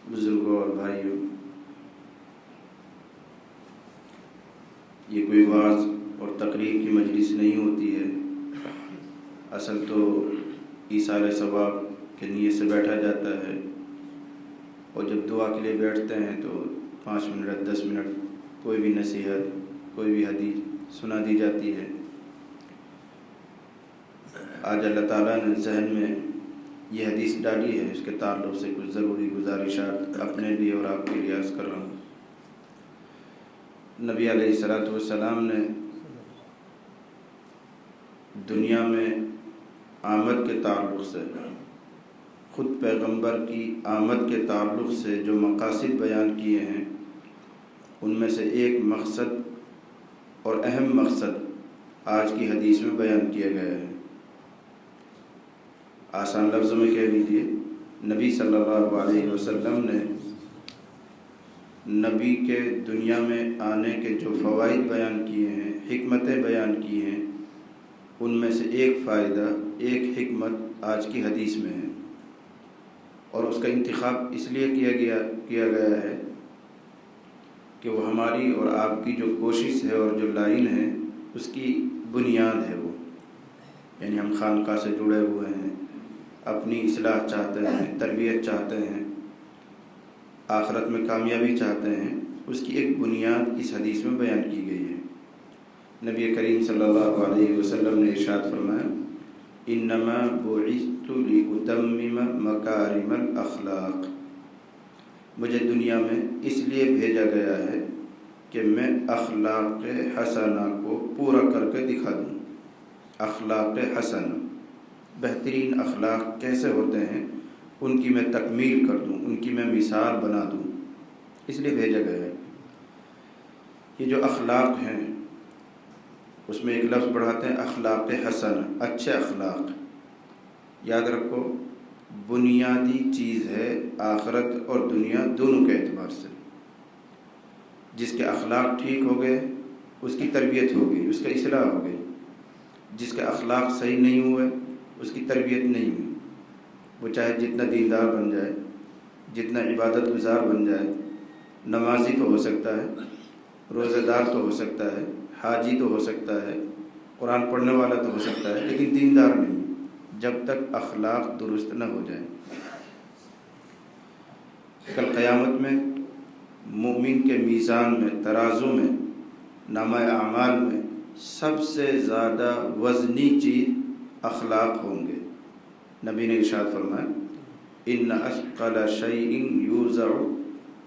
بزرگوں اور بھائیوں، یہ کوئی وعظ اور تقریر کی مجلس نہیں ہوتی ہے۔ اصل تو ایصال ثواب کے نیت سے بیٹھا جاتا ہے، اور جب دعا کے لیے بیٹھتے ہیں تو 5 منٹ 10 منٹ کوئی بھی نصیحت، کوئی بھی حدیث سنا دی جاتی ہے۔ آج اللہ تعالیٰ نے ذہن میں یہ حدیث ڈالی ہے، اس کے تعلق سے کچھ ضروری گزارشات اپنے لیے اور آپ کے لیے عرض کر رہا ہوں۔ نبی علیہ الصلوۃ والسلام نے دنیا میں آمد کے تعلق سے، خود پیغمبر کی آمد کے تعلق سے جو مقاصد بیان کیے ہیں، ان میں سے ایک مقصد اور اہم مقصد آج کی حدیث میں بیان کیا گیا ہے۔ آسان لفظوں میں کہہ لیجیے، نبی صلی اللہ علیہ وسلم نے نبی کے دنیا میں آنے کے جو فوائد بیان کیے ہیں، حکمتیں بیان کی ہیں، ان میں سے ایک فائدہ، ایک حکمت آج کی حدیث میں ہے، اور اس کا انتخاب اس لیے کیا گیا ہے کہ وہ ہماری اور آپ کی جو کوشش ہے اور جو لائن ہے، اس کی بنیاد ہے وہ، یعنی ہم خانقاہ سے جڑے ہوئے ہیں، اپنی اصلاح چاہتے ہیں، تربیت چاہتے ہیں، آخرت میں کامیابی چاہتے ہیں، اس کی ایک بنیاد اس حدیث میں بیان کی گئی ہے۔ نبی کریم صلی اللہ علیہ وسلم نے ارشاد فرمایا، انما بعثت لاتمم مکارم الاخلاق، مجھے دنیا میں اس لیے بھیجا گیا ہے کہ میں اخلاق حسنہ کو پورا کر کے دکھا دوں۔ اخلاق حسنہ، بہترین اخلاق کیسے ہوتے ہیں، ان کی میں تکمیل کر دوں، ان کی میں مثال بنا دوں، اس لیے بھیجا گیا ہے۔ یہ جو اخلاق ہیں، اس میں ایک لفظ بڑھاتے ہیں اخلاق حسنہ، اچھے اخلاق۔ یاد رکھو، بنیادی چیز ہے آخرت اور دنیا دونوں کے اعتبار سے۔ جس کے اخلاق ٹھیک ہو گئے، اس کی تربیت ہو گئی، اس کا اصلاح ہو گئی۔ جس کے اخلاق صحیح نہیں ہوئے، اس کی تربیت نہیں ہوئی، وہ چاہے جتنا دیندار بن جائے، جتنا عبادت گزار بن جائے، نمازی تو ہو سکتا ہے، روزہ دار تو ہو سکتا ہے، حاجی تو ہو سکتا ہے، قرآن پڑھنے والا تو ہو سکتا ہے، لیکن دیندار نہیں، جب تک اخلاق درست نہ ہو جائے۔ کل قیامت میں مومن کے میزان میں، ترازو میں، نامہ اعمال میں سب سے زیادہ وزنی چیز اخلاق ہوں گے۔ نبی نے ارشاد فرمایا، ان اثقل شیء یوضع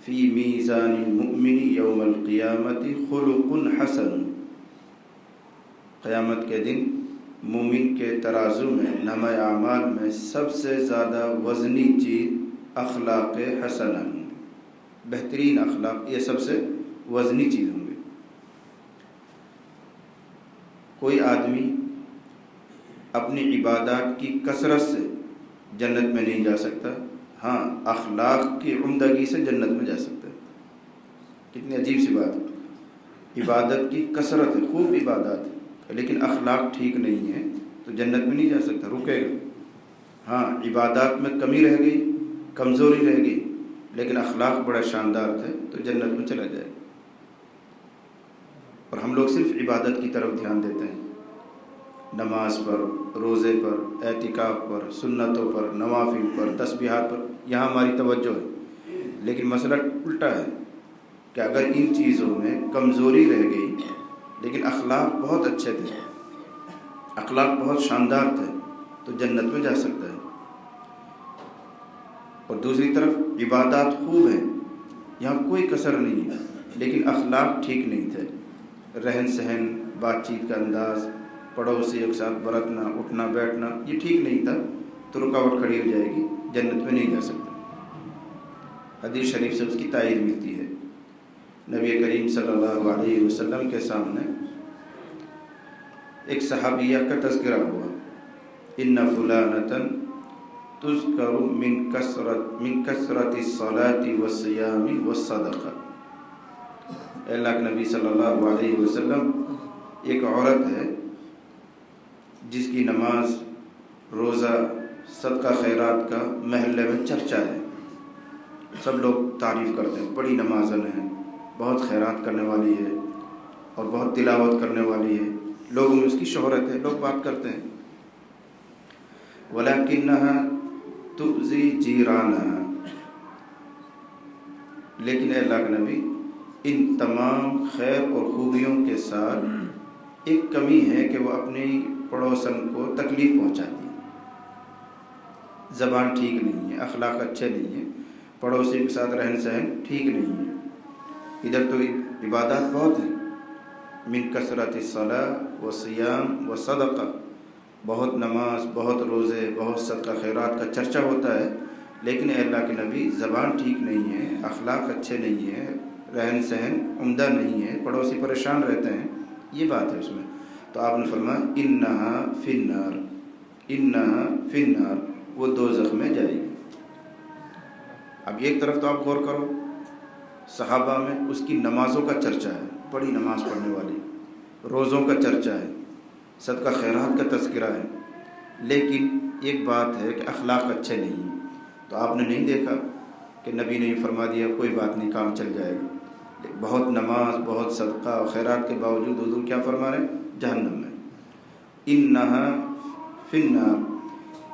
فی میزان المؤمن یوم القیامت خلق حسن، قیامت کے دن مومن کے ترازو میں، نامہ اعمال میں سب سے زیادہ وزنی چیز اخلاق حسنہ ہوں گے۔ بہترین اخلاق یہ سب سے وزنی چیز ہوں گے۔ کوئی آدمی اپنی عبادات کی کثرت سے جنت میں نہیں جا سکتا، ہاں اخلاق کی عمدگی سے جنت میں جا سکتا ہے۔ کتنی عجیب سی بات ہے، عبادت کی کثرت ہے، خوب عبادات ہے، لیکن اخلاق ٹھیک نہیں ہے تو جنت میں نہیں جا سکتا، رکے گا۔ ہاں عبادات میں کمی رہ گئی، کمزوری رہ گئی، لیکن اخلاق بڑا شاندار تھے تو جنت میں چلا جائے۔ اور ہم لوگ صرف عبادت کی طرف دھیان دیتے ہیں، نماز پر، روزے پر، اعتکاف پر، سنتوں پر، نوافل پر، تسبیحات پر، یہاں ہماری توجہ ہے۔ لیکن مسئلہ الٹا ہے کہ اگر ان چیزوں میں کمزوری رہ گئی لیکن اخلاق بہت اچھے تھے، اخلاق بہت شاندار تھے، تو جنت میں جا سکتا ہے۔ اور دوسری طرف عبادات خوب ہیں، یہاں کوئی کسر نہیں ہے، لیکن اخلاق ٹھیک نہیں تھے، رہن سہن، بات چیت کا انداز، پڑوسیوں کے ساتھ برتنا، اٹھنا بیٹھنا، یہ ٹھیک نہیں تھا تو رکاوٹ کھڑی ہو جائے گی، جنت میں نہیں جا سکتا۔ حدیث شریف سے اس کی تائید ملتی ہے۔ نبی کریم صلی اللہ علیہ وسلم کے سامنے ایک صحابیہ کا تذکرہ ہوا، ان فلانۃ تذکر من کثرت الصلاۃ والصیام والصدقہ۔ اللہ کے نبی صلی اللہ علیہ وسلم، ایک عورت ہے جس کی نماز، روزہ، صدقہ خیرات کا محلے میں چرچا ہے، سب لوگ تعریف کرتے ہیں، بڑی نمازن ہے، بہت خیرات کرنے والی ہے اور بہت تلاوت کرنے والی ہے، لوگوں میں اس کی شہرت ہے، لوگ بات کرتے ہیں۔ وَلَكِنَّهَا تُؤْذِي جِيرَانَهَا، لیکن اے اللہ کے نبی ان تمام خیر اور خوبیوں کے ساتھ ایک کمی ہے کہ وہ اپنی پڑوسن کو تکلیف پہنچاتی ہے۔ زبان ٹھیک نہیں ہے، اخلاق اچھے نہیں ہیں، پڑوسی کے ساتھ رہن سہن ٹھیک نہیں ہے۔ ادھر تو عبادات بہت ہیں، من کثرت الصلاۃ والصیام والصدقہ، بہت نماز، بہت روزے، بہت صدقہ خیرات کا چرچا ہوتا ہے، لیکن اے اللہ کے نبی زبان ٹھیک نہیں ہے، اخلاق اچھے نہیں ہیں، رہن سہن عمدہ نہیں ہے، پڑوسی پریشان رہتے ہیں، یہ بات ہے اس میں۔ تو آپ نے فرمایا انہا فی النار، انہا فی النار، وہ دوزخ میں جائے گی۔ اب ایک طرف تو آپ غور کرو، صحابہ میں اس کی نمازوں کا چرچا ہے، بڑی نماز پڑھنے والی، روزوں کا چرچا ہے، صدقہ خیرات کا تذکرہ ہے، لیکن ایک بات ہے کہ اخلاق اچھے نہیں ہیں۔ تو آپ نے نہیں دیکھا کہ نبی نے یہ فرما دیا کوئی بات نہیں، کام چل جائے گا۔ بہت نماز، بہت صدقہ اور خیرات کے باوجود حضور کیا فرما رہے ہیں؟ جہنم میں۔ انہا فی النار،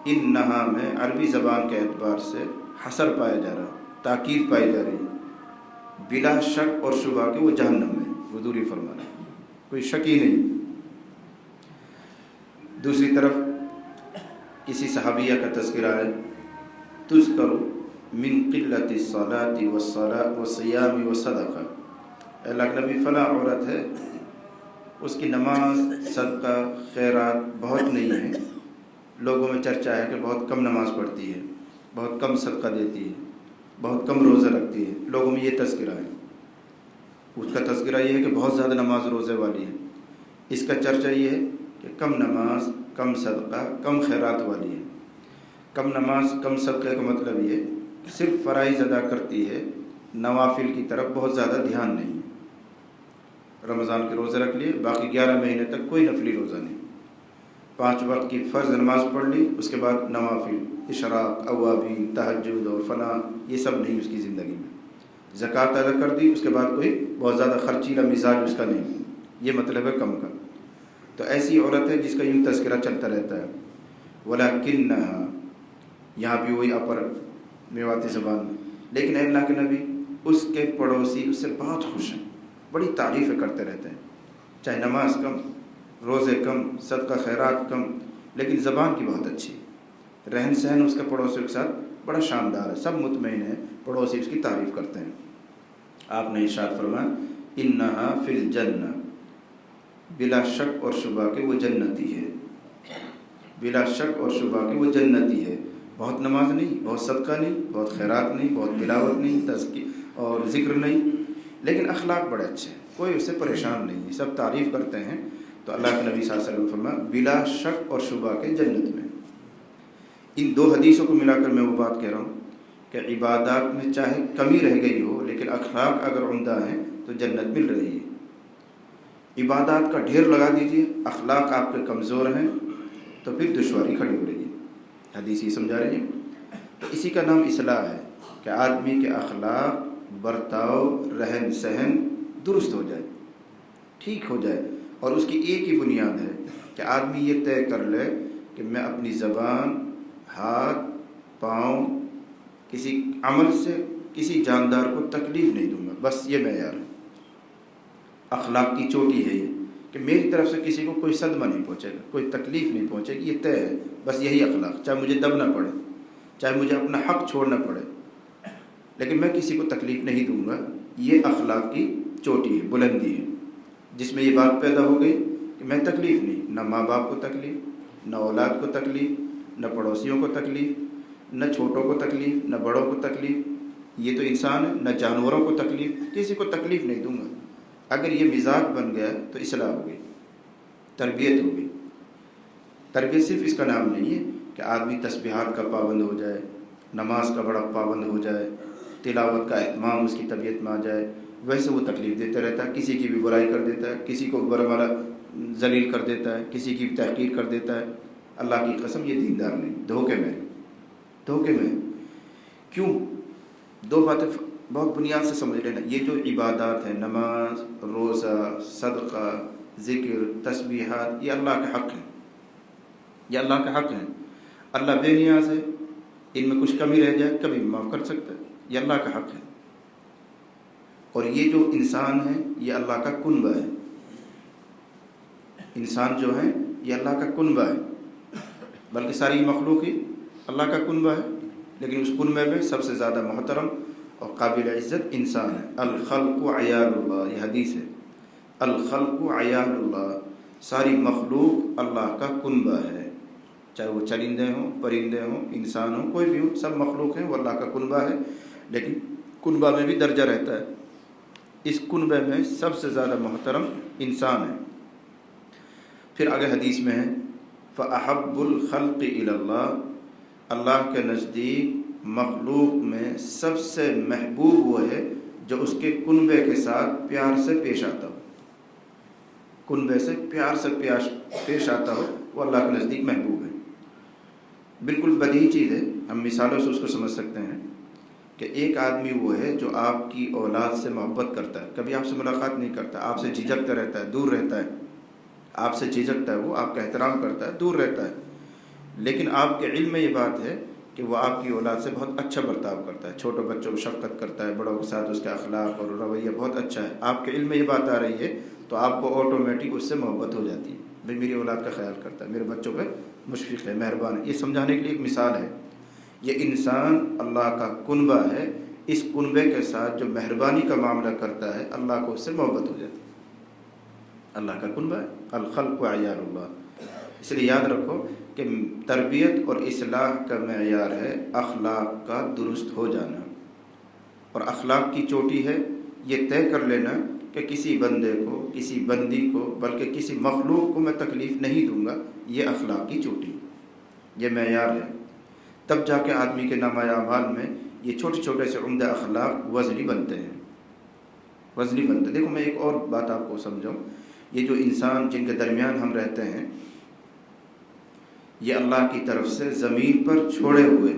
انہا میں عربی زبان کے اعتبار سے حصر پایا جا رہا ہے، تاکید پائی جا رہی ہے، بلا شک اور شبہ کہ وہ جہنم میں، حضور یہ فرما رہے ہیں، کوئی شک ہی نہیں۔ دوسری طرف کسی صحابیہ کا تذکرہ ہے، تذکر من قلت الصلاۃ والصیام والصدقہ، اللہ کے نبی فلاں عورت ہے، اس کی نماز، صدقہ خیرات بہت نہیں ہے، لوگوں میں چرچا ہے کہ بہت کم نماز پڑھتی ہے، بہت کم صدقہ دیتی ہے، بہت کم روزہ رکھتی ہے، لوگوں میں یہ تذکرہ ہے۔ اس کا تذکرہ یہ ہے کہ بہت زیادہ نماز روزے والی ہے، اس کا چرچا یہ ہے کہ کم نماز، کم صدقہ، کم خیرات والی ہے۔ کم نماز، کم صدقے کا مطلب یہ کہ صرف فرائض ادا کرتی ہے، نوافل کی طرف بہت زیادہ دھیان نہیں ہے۔ رمضان کے روزے رکھ لیے، باقی 11 مہینے تک کوئی نفلی روزہ نہیں، 5 وقت کی فرض نماز پڑھ لی، اس کے بعد نوافل، اشراق، اوابین، تہجد اور فلاں، یہ سب نہیں اس کی زندگی میں۔ زکوٰۃ ادا کر دی، اس کے بعد کوئی بہت زیادہ خرچیلا مزاج اس کا نہیں، یہ مطلب ہے کم کا۔ تو ایسی عورت ہے جس کا یوں تذکرہ چلتا رہتا ہے۔ وَلَكِنَّهَا، یہاں بھی وہی اپر میواتی زبان میں، لیکن اے اللہ کے نبی اس کے پڑوسی اس سے بہت خوش ہیں، بڑی تعریفیں کرتے رہتے ہیں، چاہے نماز کم، روزے کم، صدقہ خیرات کم، لیکن زبان کی بہت اچھی، رہن سہن اس کے پڑوسیوں کے ساتھ بڑا شاندار ہے، سب مطمئن ہیں، پڑوسی اس کی تعریف کرتے ہیں۔ آپ نے ارشاد فرمایا انہا فی الجنہ، بلا شک اور شبہ کہ وہ جنتی ہے، بلا شک اور شبہ کہ وہ جنتی ہے۔ بہت نماز نہیں، بہت صدقہ نہیں، بہت خیرات نہیں، بہت تلاوت نہیں، تذکیر اور ذکر نہیں، لیکن اخلاق بڑے اچھے ہیں، کوئی اس سے پریشان نہیں ہے، سب تعریف کرتے ہیں۔ تو اللہ کے نبی صلی اللہ علیہ وسلم فرمایا بلا شک اور شبہ کے جنت میں۔ ان دو حدیثوں کو ملا کر میں وہ بات کہہ رہا ہوں کہ عبادات میں چاہے کمی رہ گئی ہو، لیکن اخلاق اگر عمدہ ہیں تو جنت مل رہی ہے۔ عبادات کا ڈھیر لگا دیجئے، اخلاق آپ کے کمزور ہیں تو پھر دشواری کھڑی ہو رہی ہے۔ حدیث یہ سمجھا رہی ہے، تو اسی کا نام اصلاح ہے کہ آدمی کے اخلاق، برتاؤ، رہن سہن درست ہو جائے، ٹھیک ہو جائے، اور اس کی ایک ہی بنیاد ہے کہ آدمی یہ طے کر لے کہ میں اپنی زبان، ہاتھ، پاؤں، کسی عمل سے کسی جاندار کو تکلیف نہیں دوں گا، بس یہ معیار ہے۔ اخلاق کی چوٹی ہے یہ کہ میری طرف سے کسی کو کوئی صدمہ نہیں پہنچے گا، کوئی تکلیف نہیں پہنچے گی، یہ طے ہے، بس یہی اخلاق، چاہے مجھے دبنا پڑے، چاہے مجھے اپنا حق چھوڑنا پڑے، لیکن میں کسی کو تکلیف نہیں دوں گا۔ یہ اخلاق کی چوٹی ہے، بلندی ہے، جس میں یہ بات پیدا ہو گئی کہ میں تکلیف نہیں، نہ ماں باپ کو تکلیف، نہ اولاد کو تکلیف، نہ پڑوسیوں کو تکلیف، نہ چھوٹوں کو تکلیف، نہ بڑوں کو تکلیف، یہ تو انسان ہے، نہ جانوروں کو تکلیف، کسی کو تکلیف نہیں دوں گا۔ اگر یہ مزاج بن گیا تو اصلاح ہو گئی، تربیت ہو گئی۔ تربیت صرف اس کا نام نہیں ہے کہ آدمی تسبیحات کا پابند ہو جائے، نماز کا بڑا پابند ہو جائے، تلاوت کا اہتمام اس کی طبیعت میں آ جائے، ویسے وہ تکلیف دیتا رہتا ہے، کسی کی بھی برائی کر دیتا ہے، کسی کو برملا ذلیل کر دیتا ہے، کسی کی بھی تحقیر کر دیتا ہے۔ اللہ کی قسم یہ دیندار نہیں، دھوکے میں، دھوکے میں۔ کیوں؟ دو باتیں بہت بنیاد سے سمجھ لینا. یہ جو عبادات ہیں، نماز، روزہ، صدقہ، ذکر، تسبیحات، یہ اللہ کا حق ہے. یہ اللہ کا حق ہے. اللہ بے نیاز ہے، ان میں کچھ کمی رہ جائے کبھی بھی معاف کر سکتا ہے. یہ اللہ کا حق ہے. اور یہ جو انسان ہے یہ اللہ کا کنبہ ہے. انسان جو ہے یہ اللہ کا کنبہ ہے، بلکہ ساری مخلوق ہی اللہ کا کنبہ ہے. لیکن اس کنبے میں سب سے زیادہ محترم اور قابل عزت انسان ہے. الخلق عیال اللہ، یہ حدیث ہے. الخلق عیال اللہ، ساری مخلوق اللہ کا کنبہ ہے. چاہے وہ چرندے ہوں، پرندے ہوں، انسان ہوں، کوئی بھی ہوں، سب مخلوق ہیں، وہ اللہ کا کنبہ ہے. لیکن کنبہ میں بھی درجہ رہتا ہے. اس کنبے میں سب سے زیادہ محترم انسان ہے. پھر آگے حدیث میں ہے فَأَحَبُّ الْخَلْقِ إِلَى اللَّهِ، اللہ کے نزدیک مخلوق میں سب سے محبوب وہ ہے جو اس کے کنبے کے ساتھ پیار سے پیش آتا ہو. کنبے سے پیار سے پیش آتا ہو، وہ اللہ کے نزدیک محبوب ہے. بالکل بدیہی چیز ہے، ہم مثالوں سے اس کو سمجھ سکتے ہیں کہ ایک آدمی وہ ہے جو آپ کی اولاد سے محبت کرتا ہے، کبھی آپ سے ملاقات نہیں کرتا، آپ سے جھجکتا رہتا ہے، دور رہتا ہے. آپ سے جھجکتا ہے، وہ آپ کا احترام کرتا ہے، دور رہتا ہے. لیکن آپ کے علم میں یہ بات ہے کہ وہ آپ کی اولاد سے بہت اچھا برتاؤ کرتا ہے، چھوٹے بچوں کو شفقت کرتا ہے، بڑوں کے ساتھ اس کا اخلاق اور رویہ بہت اچھا ہے. آپ کے علم میں یہ بات آ رہی ہے تو آپ کو آٹومیٹک اس سے محبت ہو جاتی ہے. بھئی میری اولاد کا خیال کرتا ہے، میرے بچوں پہ مشفق ہے، مہربان ہے. یہ سمجھانے کے لیے ایک مثال ہے. یہ انسان اللہ کا کنبہ ہے. اس کنبے کے ساتھ جو مہربانی کا معاملہ کرتا ہے اللہ کو اس سے محبت ہو جاتی ہے. اللہ کا کنبہ ہے. الخلق عیال اللہ. اس لیے یاد رکھو کہ تربیت اور اصلاح کا معیار ہے اخلاق کا درست ہو جانا. اور اخلاق کی چوٹی ہے یہ طے کر لینا کہ کسی بندے کو، کسی بندی کو، بلکہ کسی مخلوق کو میں تکلیف نہیں دوں گا. یہ اخلاق کی چوٹی، یہ معیار ہے. تب جا کے آدمی کے نامہ اعمال میں یہ چھوٹے چھوٹے سے عمدہ اخلاق وزنی بنتے ہیں. وزنی بنتے. دیکھو میں ایک اور بات آپ کو سمجھاؤں. یہ جو انسان جن کے درمیان ہم رہتے ہیں یہ اللہ کی طرف سے زمین پر چھوڑے ہوئے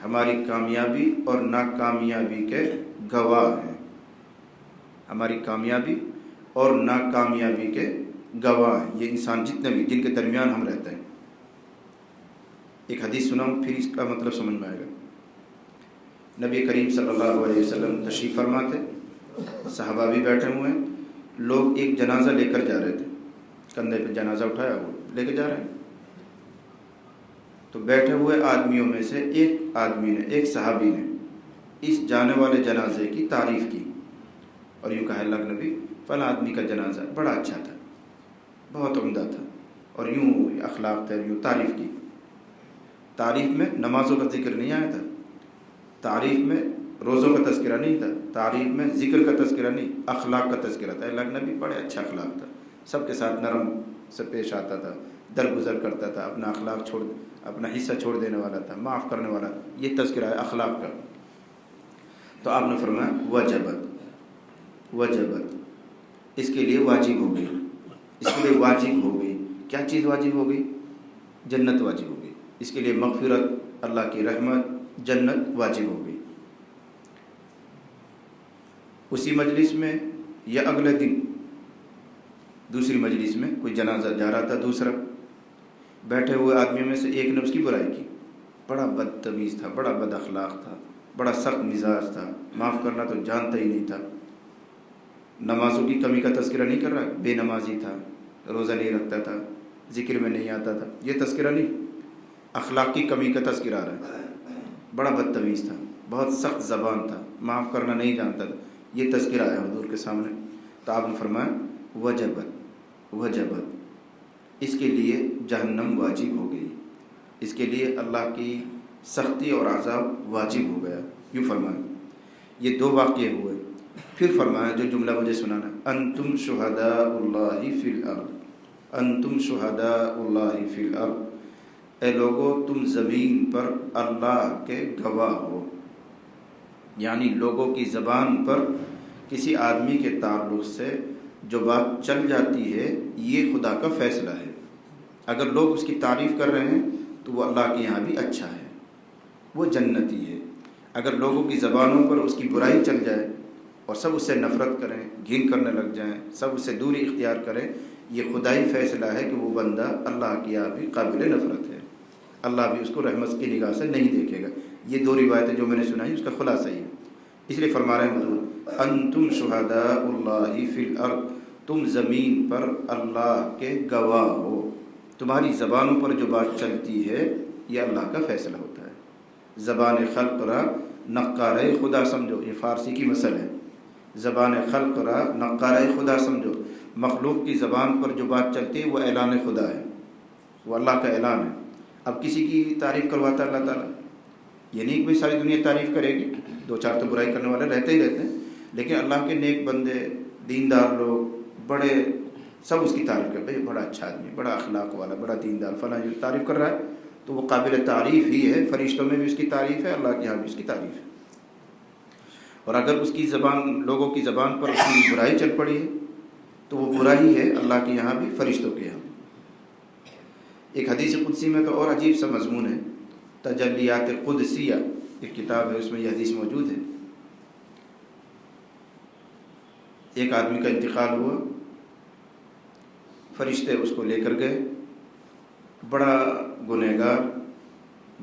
ہماری کامیابی اور ناکامیابی کے گواہ ہیں. ہماری کامیابی اور ناکامیابی کے گواہ ہیں یہ انسان جتنے بھی جن کے درمیان ہم رہتے ہیں. ایک حدیث سناؤں پھر اس کا مطلب سمجھ میں آئے گا. نبی کریم صلی اللہ علیہ وسلم تشریف فرما تھے، صحابہ بھی بیٹھے ہوئے ہیں. لوگ ایک جنازہ لے کر جا رہے تھے، کندھے پہ جنازہ اٹھایا وہ لے کے جا رہے ہیں. تو بیٹھے ہوئے آدمیوں میں سے ایک آدمی نے، ایک صحابی نے اس جانے والے جنازے کی تعریف کی اور یوں کہا اللہ کے نبی فلاں آدمی کا جنازہ بڑا اچھا تھا، بہت عمدہ تھا، اور یوں اخلاق تھے، یوں تعریف کی. تعریف میں نمازوں کا ذکر نہیں آیا تھا، تعریف میں روزوں کا تذکرہ نہیں تھا، تعریف میں ذکر کا تذکرہ نہیں، اخلاق کا تذکرہ تھا. اللہ کے نبی بڑے اچھا اخلاق تھا، سب کے ساتھ نرم سے پیش آتا تھا، درگزر کرتا تھا، اپنا اخلاق اپنا حصہ چھوڑ دینے والا تھا، معاف کرنے والا تھا. یہ تذکرہ ہے اخلاق کا. تو آپ نے فرمایا وجبت، اس کے لیے واجب ہو گئی، اس کے لیے واجب ہو گئی. کیا چیز واجب ہو گئی؟ جنت واجب ہو گئی. اس کے لیے مغفرت، اللہ کی رحمت، جنت واجب ہو گئی. اسی مجلس میں یا اگلے دن دوسری مجلس میں کوئی جنازہ جا رہا تھا، دوسرا بیٹھے ہوئے آدمیوں میں سے ایک نے اس کی برائی کی، بڑا بدتمیز تھا، بڑا بد اخلاق تھا، بڑا سخت مزاج تھا، معاف کرنا تو جانتا ہی نہیں تھا، نمازوں کی کمی کا تذکرہ نہیں کر رہا، بے نمازی تھا، روزہ نہیں رکھتا تھا، ذکر میں نہیں آتا تھا، یہ تذکرہ نہیں، اخلاق کی کمی کا تذکرہ آ رہا ہے. بڑا بدتمیز تھا، بہت سخت زبان تھا، معاف کرنا نہیں جانتا تھا، یہ تذکرہ آیا حضور کے سامنے. تو آپ نے فرمایا وجبت، اس کے لیے جہنم واجب ہو گئی، اس کے لیے اللہ کی سختی اور عذاب واجب ہو گیا. یوں فرمایا. یہ دو واقعے ہوئے. پھر فرمایا جو جملہ مجھے سنانا، انتم شہداء اللہ فی الارض، انتم شہداء اللہ فی الارض، اے لوگو تم زمین پر اللہ کے گواہ ہو. یعنی لوگوں کی زبان پر کسی آدمی کے تعلق سے جو بات چل جاتی ہے یہ خدا کا فیصلہ ہے. اگر لوگ اس کی تعریف کر رہے ہیں تو وہ اللہ کے یہاں بھی اچھا ہے، وہ جنتی ہے. اگر لوگوں کی زبانوں پر اس کی برائی چل جائے اور سب اس سے نفرت کریں، گھن کرنے لگ جائیں، سب اس سے دوری اختیار کریں، یہ خدائی فیصلہ ہے کہ وہ بندہ اللہ کی یہاں بھی قابل نفرت ہے، اللہ بھی اس کو رحمت کی نگاہ سے نہیں دیکھے گا۔ یہ دو روایتیں جو میں نے سنائی اس کا خلاصہ ہی ہے۔ اس لیے فرما رہے ہیں حضور انتم شہداء اللہ فی الارض، تم زمین پر اللہ کے گواہ ہو، تمہاری زبانوں پر جو بات چلتی ہے یہ اللہ کا فیصلہ ہوتا ہے۔ زبان خلق را نقارہ خدا سمجھو، یہ فارسی کی مثل ہے۔ زبان خلق را نقارہ خدا سمجھو، مخلوق کی زبان پر جو بات چلتی ہے وہ اعلان خدا ہے، وہ اللہ کا اعلان ہے۔ اب کسی کی تعریف کرواتا ہے اللہ تعالیٰ، یہ نہیں کہ بھائی ساری دنیا تعریف کرے گی، دو چار تو برائی کرنے والے رہتے ہی رہتے ہیں، لیکن اللہ کے نیک بندے، دیندار لوگ، بڑے، سب اس کی تعریف کرتے ہیں، بڑا اچھا آدمی، بڑا اخلاق والا، بڑا دیندار، فلاں جو تعریف کر رہا ہے تو وہ قابل تعریف ہی ہے۔ فرشتوں میں بھی اس کی تعریف ہے، اللہ کے یہاں بھی اس کی تعریف ہے۔ اور اگر اس کی زبان، لوگوں کی زبان پر اس کی برائی چل پڑی ہے تو وہ برائی ہے اللہ کے یہاں بھی، فرشتوں کے یہاں بھی۔ ایک حدیث قدسی میں تو اور عجیب سا مضمون ہے، تجلیات قدسیہ ایک کتاب ہے، اس میں یہ حدیث موجود ہے۔ ایک آدمی کا انتقال ہوا، فرشتے اس کو لے کر گئے، بڑا گنہگار،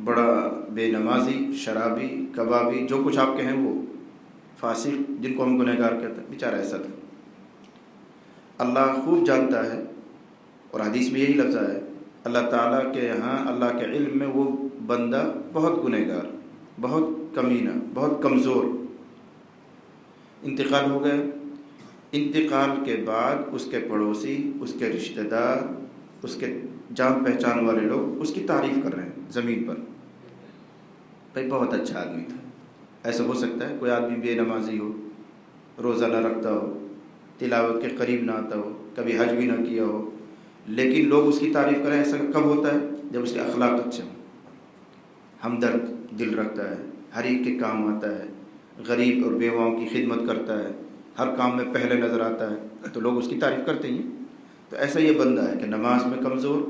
بڑا بے نمازی، شرابی، کبابی، جو کچھ آپ کہیں وہ، فاسق، جن کو ہم گنہگار کہتے ہیں، بیچارہ ایسا تھا۔ اللہ خوب جانتا ہے، اور حدیث میں یہی لفظ ہے، اللہ تعالیٰ کے یہاں، اللہ کے علم میں وہ بندہ بہت گنہگار، بہت کمینہ، بہت کمزور۔ انتقال ہو گئے، انتقال کے بعد اس کے پڑوسی، اس کے رشتہ دار، اس کے جان پہچان والے لوگ اس کی تعریف کر رہے ہیں زمین پر، بھائی بہت اچھا آدمی تھا۔ ایسا ہو سکتا ہے کوئی آدمی بے نمازی ہو، روزہ نہ رکھتا ہو، تلاوت کے قریب نہ آتا ہو، کبھی حج بھی نہ کیا ہو، لیکن لوگ اس کی تعریف کریں، ایسا کب ہوتا ہے؟ جب اس کے اخلاق اچھے ہوں، ہمدرد دل رکھتا ہے، ہر ایک کے کام آتا ہے، غریب اور بیواؤں کی خدمت کرتا ہے، ہر کام میں پہلے نظر آتا ہے، تو لوگ اس کی تعریف کرتے ہیں۔ تو ایسا یہ بندہ ہے کہ نماز میں کمزور،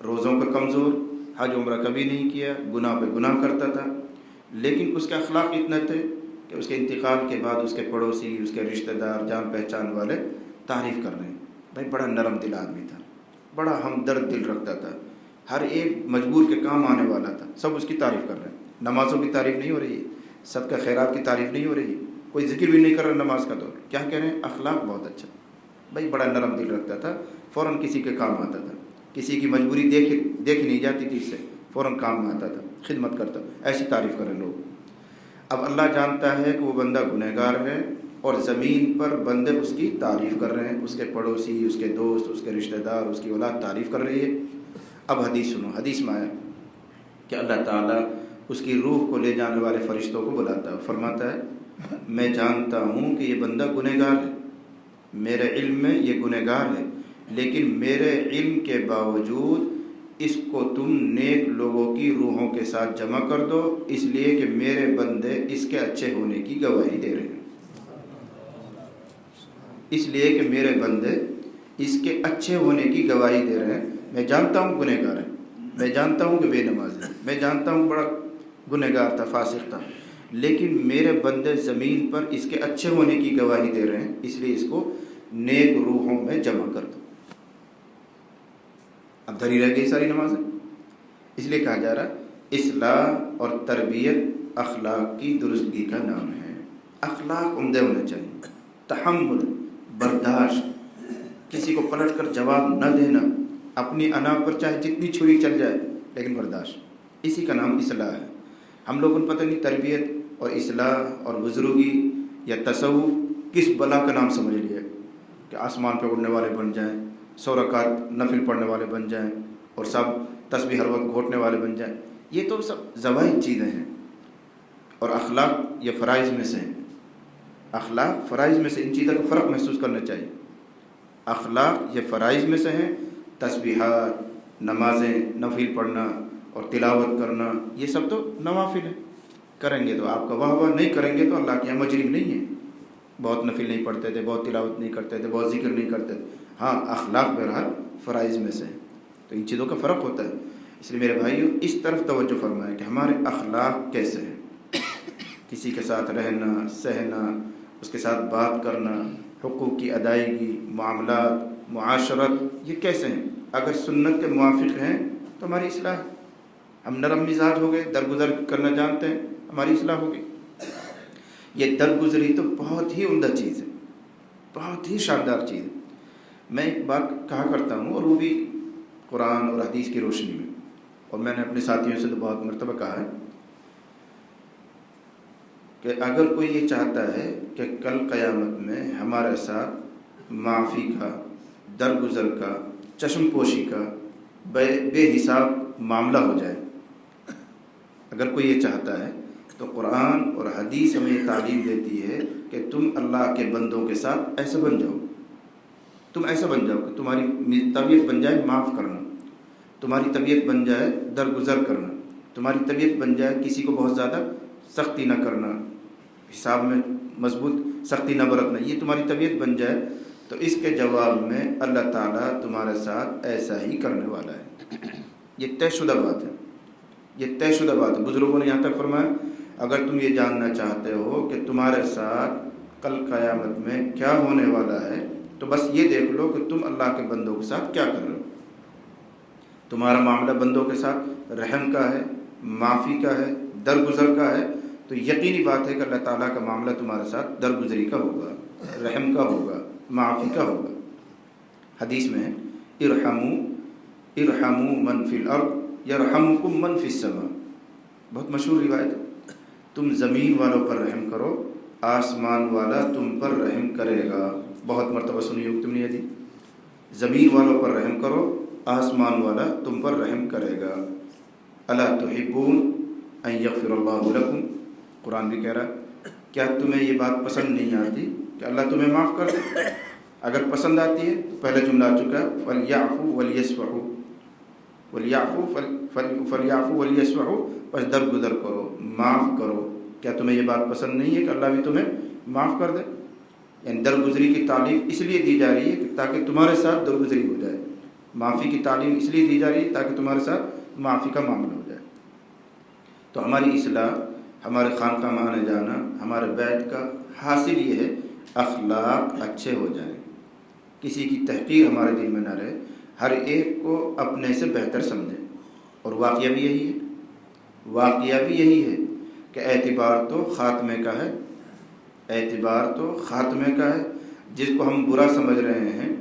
روزوں کا کمزور، حج عمرہ کبھی نہیں کیا، گناہ پہ گناہ کرتا تھا، لیکن اس کے اخلاق اتنے تھے کہ اس کے انتقال کے بعد اس کے پڑوسی، اس کے رشتہ دار، جان پہچان والے تعریف کر رہے ہیں، بھائی بڑا نرم دل آدمی تھا، بڑا ہمدرد دل رکھتا تھا، ہر ایک مجبور کے کام آنے والا تھا، سب اس کی تعریف کر رہے ہیں۔ نمازوں کی تعریف نہیں ہو رہی ہے، صدقہ خیرات کی تعریف نہیں ہو رہی ہے، کوئی ذکر بھی نہیں کر رہا نماز کا، تو کیا کہہ رہے ہیں؟ اخلاق بہت اچھا، بھائی بڑا نرم دل رکھتا تھا، فوراً کسی کے کام آتا تھا، کسی کی مجبوری دیکھ نہیں جاتی تھی، اس سے فوراً کام میں آتا تھا، خدمت کرتا، ایسی تعریف کریں لوگ۔ اب اللہ جانتا ہے کہ وہ بندہ گنہگار ہے، اور زمین پر بندے اس کی تعریف کر رہے ہیں، اس کے پڑوسی، اس کے دوست، اس کے رشتہ دار، اس کی اولاد تعریف کر رہی ہے۔ اب حدیث سنو، حدیث میں آیا کہ اللہ تعالیٰ اس کی روح کو لے جانے والے فرشتوں کو بلاتا ہے، فرماتا ہے میں جانتا ہوں کہ یہ بندہ گنہگار ہے، میرے علم میں یہ گنہگار ہے، لیکن میرے علم کے باوجود اس کو تم نیک لوگوں کی روحوں کے ساتھ جمع کر دو، اس لیے کہ میرے بندے اس کے اچھے ہونے کی گواہی دے رہے ہیں، اس لیے کہ میرے بندے اس کے اچھے ہونے کی گواہی دے رہے ہیں۔ میں جانتا ہوں گنہگار ہے، میں جانتا ہوں کہ بے نماز ہے، میں جانتا ہوں بڑا گنہگار تھا، فاسق تھا، لیکن میرے بندے زمین پر اس کے اچھے ہونے کی گواہی دے رہے ہیں، اس لیے اس کو نیک روحوں میں جمع کر دو۔ اب دھری رہ گئی ساری نمازیں، اس لیے کہا جا رہا ہے اصلاح اور تربیت اخلاق کی درستگی کا نام ہے۔ اخلاق عمدہ ہونا چاہیے، تحمل، برداشت، کسی کو پلٹ کر جواب نہ دینا، اپنی انا پر چاہے جتنی چھری چل جائے لیکن برداشت، اسی کا نام اصلاح ہے۔ ہم لوگوں کو پتہ نہیں تربیت اور اصلاح اور بزرگی یا تصوف کس بلا کا نام سمجھ لیا کہ آسمان پہ اڑنے والے بن جائیں، 100 رکعت نفل پڑھنے والے بن جائیں، اور سب تسبیح ہر وقت گھونٹنے والے بن جائیں۔ یہ تو سب زوائد چیزیں ہیں، اور اخلاق یہ فرائض میں سے ہیں، اخلاق فرائض میں سے، ان چیزوں کا فرق محسوس کرنا چاہیے۔ اخلاق یہ فرائض میں سے ہیں، تسبیحات، نمازیں، نفل پڑھنا اور تلاوت کرنا، یہ سب تو نوافل ہیں، کریں گے تو آپ کا واہ واہ، نہیں کریں گے تو اللہ کے یہاں مجرم نہیں ہے۔ بہت نفل نہیں پڑھتے تھے، بہت تلاوت نہیں کرتے تھے، بہت ذکر نہیں کرتے تھے، ہاں اخلاق بہرحال فرائض میں سے ہیں، تو ان چیزوں کا فرق ہوتا ہے۔ اس لیے میرے بھائیو اس طرف توجہ فرمائیں کہ ہمارے اخلاق کیسے ہیں۔ کسی کے ساتھ رہنا، سہنا، اس کے ساتھ بات کرنا، حقوق کی ادائیگی، معاملات، معاشرت، یہ کیسے ہیں؟ اگر سنت کے موافق ہیں تو ہماری اصلاح ہے۔ ہم نرم مزاج ہو گئے، درگزر کرنا جانتے ہیں، ہماری اصلاح ہوگی۔ یہ درگزری تو بہت ہی عمدہ چیز ہے، بہت ہی شاندار چیز ہے۔ میں ایک بات کہا کرتا ہوں، اور وہ بھی قرآن اور حدیث کی روشنی میں، اور میں نے اپنے ساتھیوں سے تو بہت مرتبہ کہا ہے کہ اگر کوئی یہ چاہتا ہے کہ کل قیامت میں ہمارے ساتھ معافی کا، درگزر کا، چشم پوشی کا بے حساب معاملہ ہو جائے، اگر کوئی یہ چاہتا ہے تو قرآن اور حدیث ہمیں یہ تعلیم دیتی ہے کہ تم اللہ کے بندوں کے ساتھ ایسے بن جاؤ، تم ایسا بن جاؤ کہ تمہاری طبیعت بن جائے معاف کرنا، تمہاری طبیعت بن جائے درگزر کرنا، تمہاری طبیعت بن جائے کسی کو بہت زیادہ سختی نہ کرنا، حساب میں مضبوط سختی نہ برتنا، یہ تمہاری طبیعت بن جائے، تو اس کے جواب میں اللہ تعالیٰ تمہارے ساتھ ایسا ہی کرنے والا ہے۔ یہ طے شدہ بات ہے، یہ طے شدہ بات ہے۔ بزرگوں نے یہاں تک فرمایا اگر تم یہ جاننا چاہتے ہو کہ تمہارے ساتھ کل قیامت میں کیا ہونے والا ہے تو بس یہ دیکھ لو کہ تم اللہ کے بندوں کے ساتھ کیا کر رہے ہو۔ تمہارا معاملہ بندوں کے ساتھ رحم کا ہے، معافی کا ہے، درگزر کا ہے، تو یقینی بات ہے کہ اللہ تعالیٰ کا معاملہ تمہارے ساتھ درگزری کا ہوگا، رحم کا ہوگا، معافی کا ہوگا۔ حدیث میں ارحموا من فی الارض یرحمکم من فی السماء، بہت مشہور روایت ہے۔ تم زمین والوں پر رحم کرو، آسمان والا تم پر رحم کرے گا۔ بہت مرتبہ سنی ہوگی تم نے حدیث، زمین والوں پر رحم کرو، آسمان والا تم پر رحم کرے گا۔ الا تحبون ان یغفر اللہ لکم، قرآن بھی کہہ رہا ہے کیا تمہیں یہ بات پسند نہیں آتی کہ اللہ تمہیں معاف کر دے؟ اگر پسند آتی ہے تو پہلے جملہ آ چکا ہے فَلْيَعْفُوا وَلْيَصْفَحُوا، فَلْيَعْفُوا وَلْيَصْفَحُوا، بس درگزر کرو، معاف کرو۔ کیا تمہیں یہ بات پسند نہیں ہے کہ اللہ بھی تمہیں معاف کر دے؟ یعنی درگزری کی تعلیم اس لیے دی جا رہی ہے کہ تاکہ تمہارے ساتھ درگزری ہو جائے، معافی کی تعلیم اس لیے دی جا رہی ہے تاکہ تمہارے ساتھ معافی کا معاملہ ہو جائے۔ تو ہماری اصلاح، ہمارے خانقاہ میں آنے جانا، ہمارے بیت کا حاصل یہ ہے اخلاق اچھے ہو جائیں، کسی کی تحقیر ہمارے دل میں نہ رہے، ہر ایک کو اپنے سے بہتر سمجھیں۔ اور واقعہ بھی یہی ہے، واقعہ بھی یہی ہے کہ اعتبار تو خاتمے کا ہے، اعتبار تو خاتمے کا ہے۔ جس کو ہم برا سمجھ رہے ہیں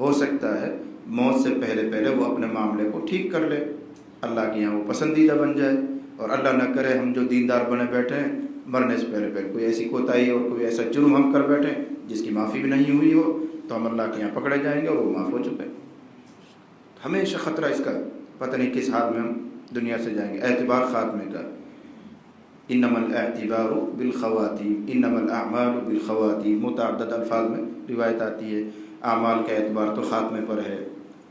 ہو سکتا ہے موت سے پہلے پہلے وہ اپنے معاملے کو ٹھیک کر لے، اللہ کے یہاں وہ پسندیدہ بن جائے، اور اللہ نہ کرے ہم جو دیندار بنے بیٹھے ہیں مرنے سے پہلے پہلے کوئی ایسی کوتاہی اور کوئی ایسا جرم ہم کر بیٹھے جس کی معافی بھی نہیں ہوئی ہو تو ہم اللہ کے یہاں پکڑے جائیں گے اور وہ معاف ہو چکے۔ ہمیشہ خطرہ اس کا، پتہ نہیں کس حال میں ہم دنیا سے جائیں گے۔ اعتبار خاتمے کا، انما الاعتبار بالخواتیم، انما الاعمال بالخواتیم، متعدد الفاظ میں روایت آتی ہے اعمال کا اعتبار تو خاتمے پر ہے،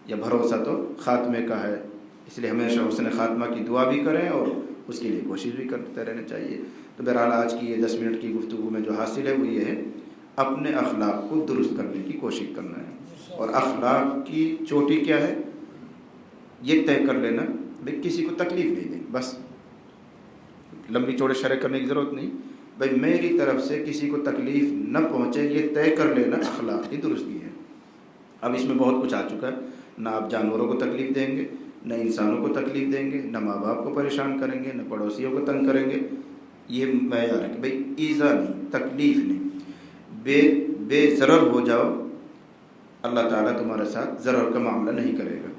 یا بھروسہ تو خاتمے کا ہے، اس لیے ہمیشہ حسن خاتمہ کی دعا بھی کریں اور اس کے لیے کوشش بھی کرتے رہنا چاہیے۔ تو بہرحال آج کی یہ 10 منٹ کی گفتگو میں جو حاصل ہے وہ یہ ہے اپنے اخلاق کو درست کرنے کی کوشش کرنا ہے، اور اخلاق کی چوٹی کیا ہے یہ طے کر لینا بھائی کسی کو تکلیف نہیں دیں، بس لمبی چوڑے شرح کرنے کی ضرورت نہیں، بھائی میری طرف سے کسی کو تکلیف نہ پہنچے، یہ طے کر لینا اخلاق کی درستی ہے۔ اب اس میں بہت کچھ آ چکا ہے، نہ آپ جانوروں کو تکلیف دیں گے، نہ انسانوں کو تکلیف دیں گے، نہ ماں باپ کو پریشان کریں گے، نہ پڑوسیوں کو تنگ کریں گے، یہ معیار ہے کہ بھائی ایذا نہیں، تکلیف نہیں، بے ضرر ہو جاؤ، اللہ تعالیٰ تمہارے ساتھ ضرر کا معاملہ نہیں کرے گا۔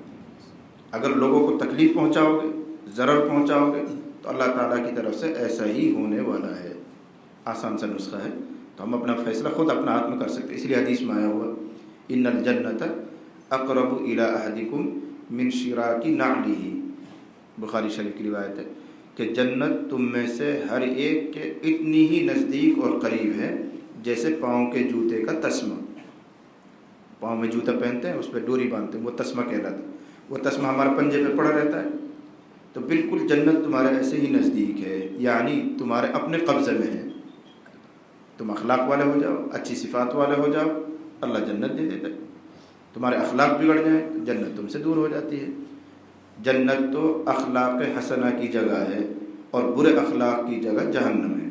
اگر لوگوں کو تکلیف پہنچاؤ گے، ضرر پہنچاؤ گے تو اللہ تعالیٰ کی طرف سے ایسا ہی ہونے والا ہے۔ آسان سا نسخہ ہے، تو ہم اپنا فیصلہ خود اپنا ہاتھ میں کر سکتے، اس لیے حدیث میں آیا ہوا ان الجنت اقرب الی احدکم من شراک نعلہ، بخاری شریف کی روایت ہے کہ جنت تم میں سے ہر ایک کے اتنی ہی نزدیک اور قریب ہے جیسے پاؤں کے جوتے کا تسمہ۔ پاؤں میں جوتا پہنتے ہیں، اس پہ ڈوری باندھتے ہیں، وہ تسمہ کہلاتا ہے، وہ تسمہ ہمارے پنجے پہ پڑا رہتا ہے، تو بالکل جنت تمہارے ایسے ہی نزدیک ہے، یعنی تمہارے اپنے قبضے میں ہے۔ تم اخلاق والے ہو جاؤ، اچھی صفات والے ہو جاؤ، اللہ جنت دے دیتا ہے۔ تمہارے اخلاق بگڑ جائیں جنت تم سے دور ہو جاتی ہے۔ جنت تو اخلاق حسنہ کی جگہ ہے اور برے اخلاق کی جگہ جہنم ہے۔